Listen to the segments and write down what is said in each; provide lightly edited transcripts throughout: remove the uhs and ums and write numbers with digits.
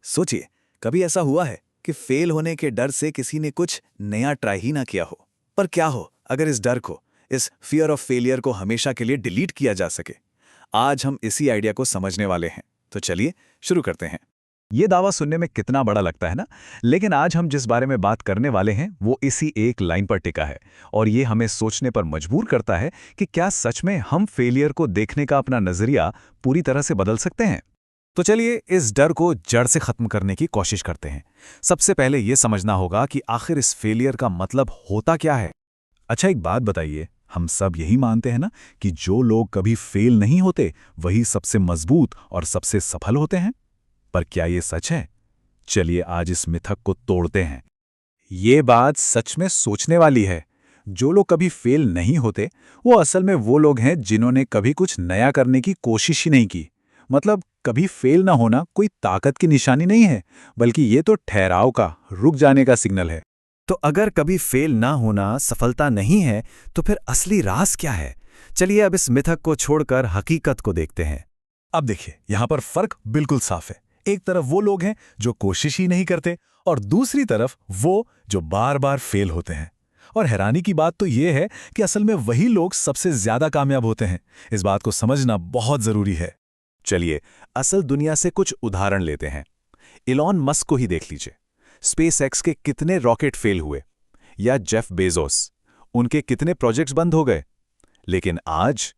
सोचिए, कभी ऐसा हुआ है कि फेल होने के डर से किसी ने कुछ नया ट्राई ही ना किया हो। पर क्या हो अगर इस डर को, इस फियर ऑफ फेलियर को हमेशा के लिए डिलीट किया जा सके। आज हम इसी आइडिया को समझने वाले हैं, तो चलिए शुरू करते हैं। ये दावा सुनने में कितना बड़ा लगता है ना। लेकिन आज हम जिस बारे में बात करने वाले हैं वो इसी एक लाइन पर टिका है, और ये हमें सोचने पर मजबूर करता है कि क्या सच में हम फेलियर को देखने का अपना नजरिया पूरी तरह से बदल सकते हैं। तो चलिए इस डर को जड़ से खत्म करने की कोशिश करते हैं। सबसे पहले ये समझना होगा कि आखिर इस फेलियर का मतलब होता क्या है। अच्छा, एक बात बताइए, हम सब यही मानते हैं ना कि जो लोग कभी फेल नहीं होते वही सबसे मजबूत और सबसे सफल होते हैं। पर क्या ये सच है? चलिए आज इस मिथक को तोड़ते हैं। ये बात सच में सोचने वाली है। जो लोग कभी फेल नहीं होते वो असल में वो लोग हैं जिन्होंने कभी कुछ नया करने की कोशिश ही नहीं की। मतलब कभी फेल ना होना कोई ताकत की निशानी नहीं है, बल्कि ये तो ठहराव का, रुक जाने का सिग्नल है। तो अगर कभी फेल ना होना सफलता नहीं है, तो फिर असली राज क्या है? चलिए अब इस मिथक को छोड़कर हकीकत को देखते हैं। अब देखिए, यहां पर फर्क बिल्कुल साफ है। एक तरफ वो लोग हैं जो कोशिश ही नहीं करते, और दूसरी तरफ वो जो बार बार फेल होते हैं। और हैरानी की बात तो ये है कि असल में वही लोग सबसे ज्यादा कामयाब होते हैं। इस बात को समझना बहुत जरूरी है। चलिए असल दुनिया से कुछ उदाहरण लेते हैं। इलॉन मस्क को ही देख लीजिए। स्पेसएक्स के कितने रॉकेट फेल हुए, या जेफ बेजोस, उनके कितने प्रोजेक्ट्स बंद हो गए। लेकिन आज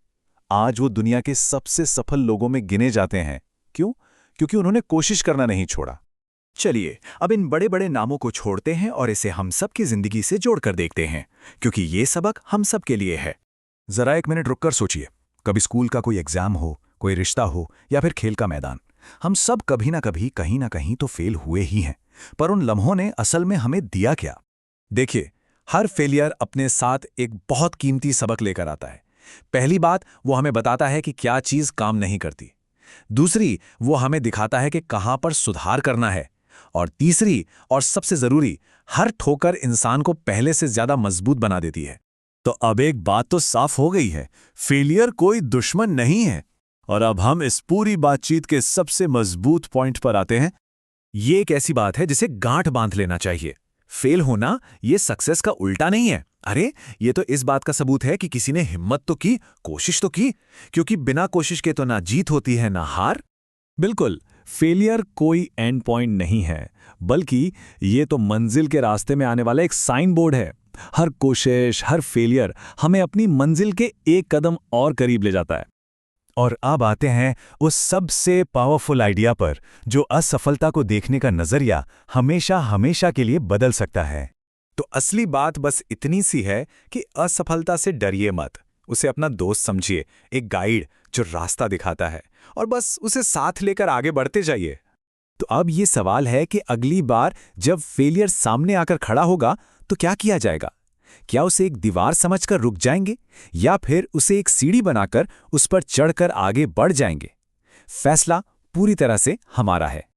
वो दुनिया के सबसे सफल लोगों में गिने जाते हैं। क्यों? क्योंकि उन्होंने कोशिश करना नहीं छोड़ा। चलिए अब इन बड़े बड़े नामों को छोड़ते हैं और इसे हम सब की जिंदगी से जोड़कर देखते हैं, क्योंकि ये सबक हम सब के लिए है। जरा एक मिनट रुककर सोचिए। कभी स्कूल का कोई एग्जाम हो, कोई रिश्ता हो, या फिर खेल का मैदान, हम सब कभी ना कभी कहीं ना कहीं तो फेल हुए ही हैं। पर उन लम्हों ने असल में हमें दिया क्या? देखिए, हर फेलियर अपने साथ एक बहुत कीमती सबक लेकर आता है। पहली बात, वो हमें बताता है कि क्या चीज काम नहीं करती। दूसरी, वो हमें दिखाता है कि कहां पर सुधार करना है। और तीसरी और सबसे जरूरी, हर ठोकर इंसान को पहले से ज्यादा मजबूत बना देती है। तो अब एक बात तो साफ हो गई है, फेलियर कोई दुश्मन नहीं है। और अब हम इस पूरी बातचीत के सबसे मजबूत पॉइंट पर आते हैं। ये एक ऐसी बात है जिसे गांठ बांध लेना चाहिए। फेल होना ये सक्सेस का उल्टा नहीं है। अरे ये तो इस बात का सबूत है कि किसी ने हिम्मत तो की, कोशिश तो की, क्योंकि बिना कोशिश के तो ना जीत होती है ना हार। बिल्कुल, फेलियर कोई एंड पॉइंट नहीं है, बल्कि ये तो मंजिल के रास्ते में आने वाला एक साइन बोर्ड है। हर कोशिश, हर फेलियर हमें अपनी मंजिल के एक कदम और करीब ले जाता है। और अब आते हैं उस सबसे पावरफुल आइडिया पर, जो असफलता को देखने का नजरिया हमेशा हमेशा के लिए बदल सकता है। तो असली बात बस इतनी सी है कि असफलता से डरिए मत। उसे अपना दोस्त समझिए, एक गाइड जो रास्ता दिखाता है, और बस उसे साथ लेकर आगे बढ़ते जाइए। तो अब ये सवाल है कि अगली बार जब फेलियर सामने आकर खड़ा होगा तो क्या किया जाएगा? क्या उसे एक दीवार समझकर रुक जाएंगे, या फिर उसे एक सीढ़ी बनाकर उस पर चढ़कर आगे बढ़ जाएंगे? फैसला पूरी तरह से हमारा है।